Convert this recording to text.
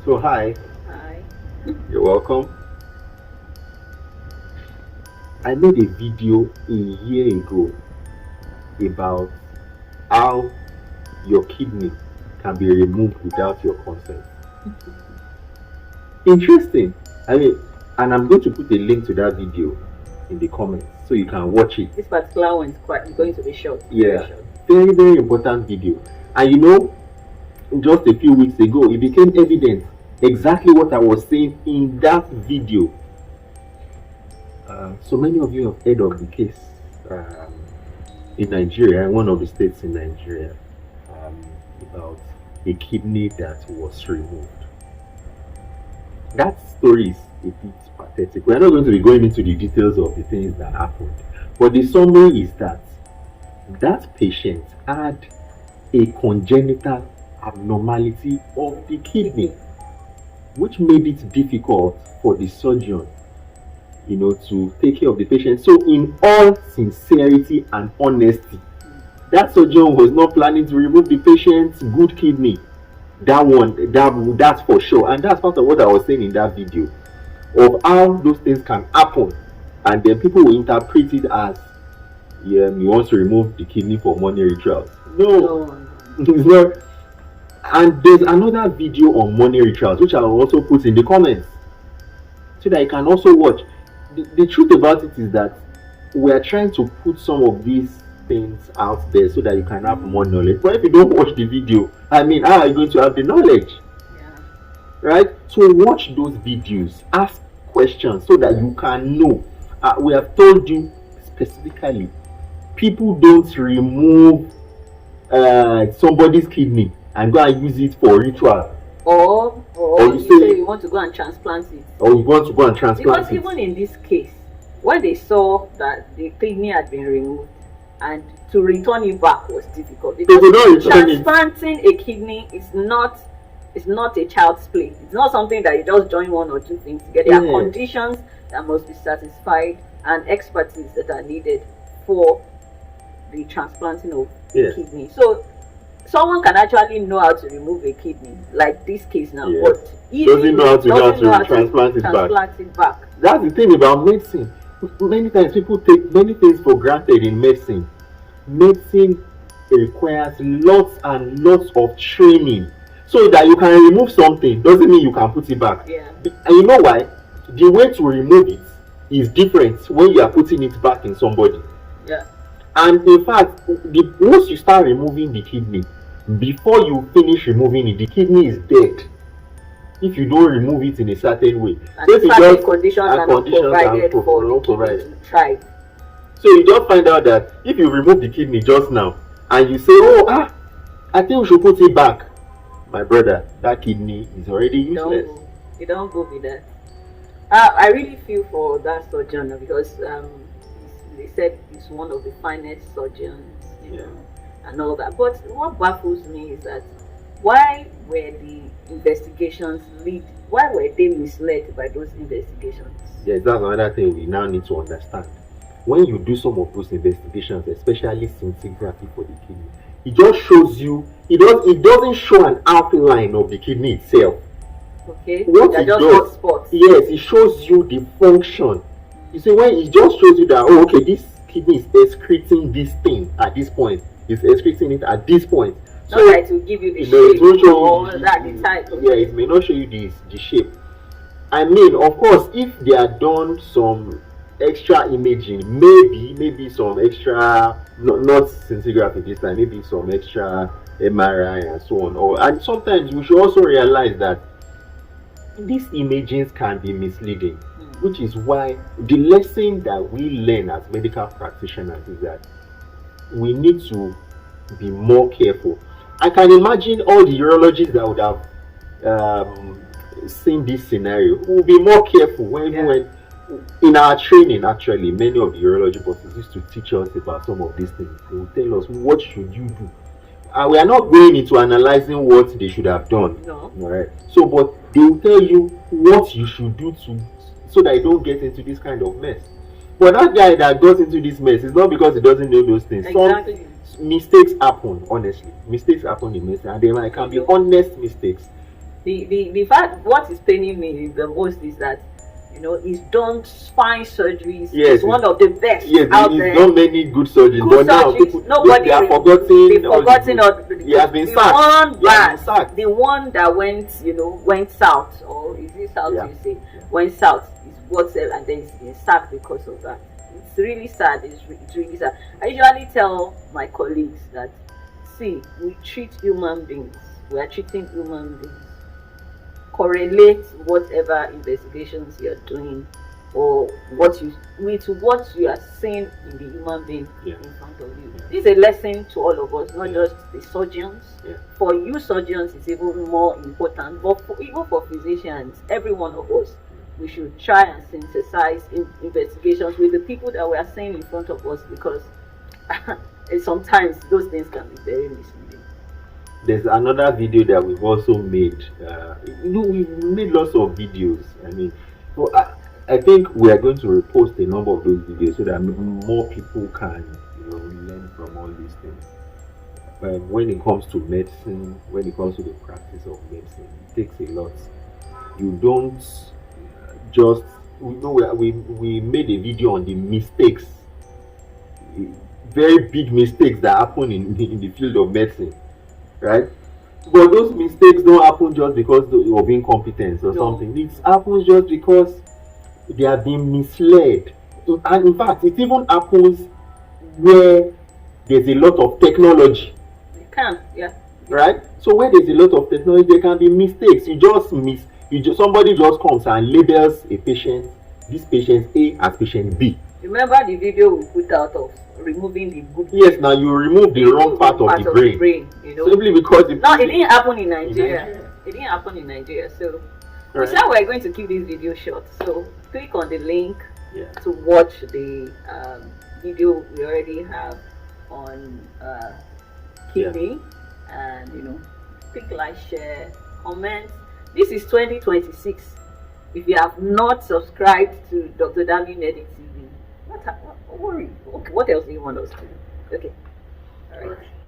So hi, Hi. you're welcome. I made a video a year ago about how your kidney can be removed without your consent. Interesting. I mean, and I'm going to put a link to that video in the comments so you can watch it. This particular one is quite going to be short. Very Yeah, short. very, very important video. And just a few weeks ago, it became evident exactly what I was saying in that video. So many of you have heard of the case in Nigeria, one of the states in Nigeria, um, about a kidney that was removed. That story is a bit pathetic. We're not going to be going into the details of the things that happened, but the summary is that that patient had a congenital abnormality of the kidney, which made it difficult for the surgeon to take care of the patient. So, in all sincerity and honesty, that surgeon was not planning to remove the patient's good kidney. That's for sure. And that's part of what I was saying in that video of how those things can happen. And then people will interpret it as, yeah, he wants to remove the kidney for money rituals. No, it's not. And there's another video on money rituals, which I will also put in the comments so that you can also watch. The truth about it is that we are trying to put some of these things out there so that you can have more knowledge. But if you don't watch the video, how are you going to have the knowledge? Yeah. Right? So watch those videos, ask questions so that you can know. We have told you specifically, people don't remove somebody's kidney and go and use it for ritual. Or you say you want to go and transplant it. Or you want to go and transplant because even in this case, when they saw that the kidney had been removed and to return it back was difficult, because transplanting a kidney is not a child's play. It's not something that you just join one or two things together. There are conditions that must be satisfied and expertise that are needed for the transplanting of the kidney. So someone can actually know how to remove a kidney, like this case now, but doesn't know how to transplant it back. That's the thing about medicine. Many times people take many things for granted in medicine. Medicine requires lots and lots of training. So that you can remove something doesn't mean you can put it back. Yeah. And you know why? The way to remove it is different when you are putting it back in somebody. Yeah. And in fact, once you start removing the kidney, before you finish removing it, the kidney is dead. If you don't remove it in a certain way, and so certain conditions are not provided for the kidney to thrive. So you just find out that if you remove the kidney just now and you say, I think we should put it back, my brother, that kidney is already useless. You don't go with that. I really feel for that surgeon because they said he's one of the finest surgeons, and all that. But what baffles me is that why were the investigations why were they misled by those investigations? Yes, that's another thing we now need to understand. When you do some of those investigations, especially scintigraphy for the kidney, it just shows you, it doesn't show an outline of the kidney itself. Okay. What it does, spots. Yes, it shows you the function. You see, when it just shows you that, this kidney is excreting this thing at this point, it's excreting it at this point. So not that to give you the shape or that the type. Yeah, it may not show you the shape. I mean, of course, if they are done some extra imaging, maybe some extra, not scintigraphy this time, maybe some extra MRI and so on. And sometimes we should also realize that these images can be misleading, which is why the lesson that we learn as medical practitioners is that we need to be more careful. I can imagine all the urologists that would have seen this scenario will be more careful when in our training. Actually, many of the urology bosses used to teach us about some of these things. They will tell us, what should you do? We are not going into analyzing what they should have done. No. All right. So, but they will tell you what you should do so that you don't get into this kind of mess. But that guy that got into this mess is not because he doesn't know those things. Exactly. Mistakes happen, honestly. Mistakes happen in medicine, and they can be honest mistakes. The fact, what is paining me the most is that, he's done spine surgeries. Yes, it's one of the best yes, out he's there. done many good surgeries, Good but now surgeries, people, nobody they are they've forgotten. forgotten He has been sacked. one He has bad, been sacked. the one that went south, or is it south? Yeah. You say Yeah. went south is whatever, and then he's been sacked because of that. It's really sad. It's really sad. I usually tell my colleagues that, see, we treat human beings. We are treating human beings. Correlate whatever investigations you're doing, or what you are seeing in the human being in front of you. This is a lesson to all of us, not just the surgeons. For you surgeons, it's even more important, but even for physicians, every one of us, we should try and synthesize investigations with the people that we are seeing in front of us, because sometimes those things can be very misleading. There's another video that we've also made. We've made lots of videos. I mean, so I think we are going to repost a number of those videos so that more people can, learn from all these things. When it comes to medicine, when it comes to the practice of medicine, it takes a lot. You don't just, we made a video on the mistakes, very big mistakes that happen in the field of medicine, right? But those mistakes don't happen just because of incompetence or something. It happens just because they are being misled. And in fact, it even happens where there's a lot of technology. It can, yeah. Right? So where there's a lot of technology, there can be mistakes. Somebody just comes and labels a patient, this patient A as patient B. Remember the video we put out of removing the good? Yes, now you remove the wrong part of the brain. Simply because it didn't happen in Nigeria. It didn't happen in Nigeria. So we said we're going to keep this video short. So click on the link to watch the video we already have on kidney, and click like, share, comment. This is 2026. If you have not subscribed to Dr. Dami Medic TV, what worry? Okay, what else do you want us to do? Okay. All right.